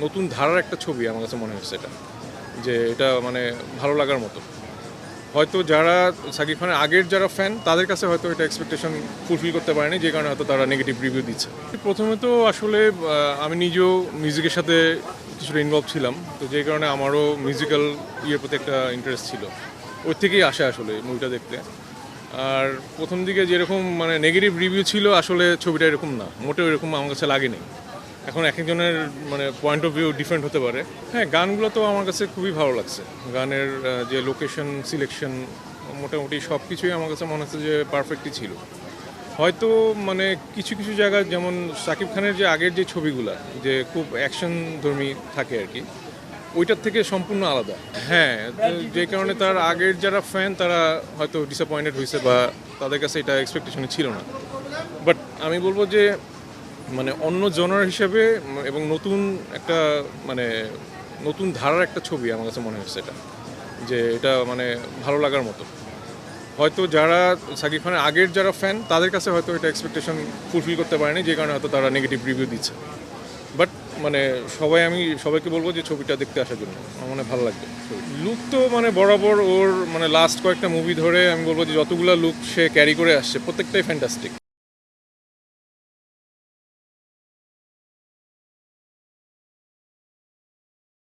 নতুন ধারার একটা ছবি আমার কাছে মনে হচ্ছে এটা, যে এটা মানে ভালো লাগার মতো। হয়তো যারা সাকিব খানের আগের যারা ফ্যান তাদের কাছে হয়তো এটা এক্সপেকটেশন ফুলফিল করতে পারেনি, যে কারণে হয়তো তারা নেগেটিভ রিভিউ দিচ্ছে। প্রথমে তো আসলে আমি নিজেও মিউজিকের সাথে কিছুটা ইনভলভ ছিলাম, তো যে কারণে আমারও মিউজিক্যাল ইয়ের প্রতি একটা ইন্টারেস্ট ছিল, ওই থেকেই আসে আসলে মুভিটা দেখতে। আর প্রথম দিকে যেরকম মানে নেগেটিভ রিভিউ ছিল, আসলে ছবিটা এরকম না, মোটেও এরকম আমার কাছে লাগেনি। এখন এক একজনের মানে পয়েন্ট অফ ভিউ ডিফারেন্ট হতে পারে। হ্যাঁ, গানগুলো তো আমার কাছে খুবই ভালো লাগছে। গানের যে লোকেশন সিলেকশন, মোটামুটি সব কিছুই আমার কাছে মনে হচ্ছে যে পারফেক্টই ছিল। হয়তো মানে কিছু কিছু জায়গায়, যেমন শাকিব খানের যে আগের যে ছবিগুলা যে খুব অ্যাকশন ধর্মী থাকে আর কি, ওইটার থেকে সম্পূর্ণ আলাদা। হ্যাঁ, যে কারণে তার আগের যারা ফ্যান তারা হয়তো ডিসঅ্যাপয়েন্টেড হয়েছে, বা তাদের কাছে এটা এক্সপেকটেশনে ছিল না। বাট আমি বলবো যে মানে অন্য জনার হিসেবে এবং নতুন একটা মানে নতুন ধারার একটা ছবি আমার কাছে মনে হচ্ছে এটা, যে এটা মানে ভালো লাগার মতো। হয়তো যারা সাকিব খানের আগের যারা ফ্যান তাদের কাছে হয়তো এটা এক্সপেকটেশন ফুলফিল করতে পারেনি, যে কারণে হয়তো তারা নেগেটিভ রিভিউ দিচ্ছে। বাট মানে আমি সবাইকে বলবো যে ছবিটা দেখতে আসার জন্য, আমার মনে হয় ভালো লাগবে। লুক তো মানে বরাবর ওর মানে লাস্ট কয়েকটা মুভি ধরে আমি বলবো যে যতগুলো লুক সে ক্যারি করে আসছে প্রত্যেকটাই ফ্যান্টাস্টিক।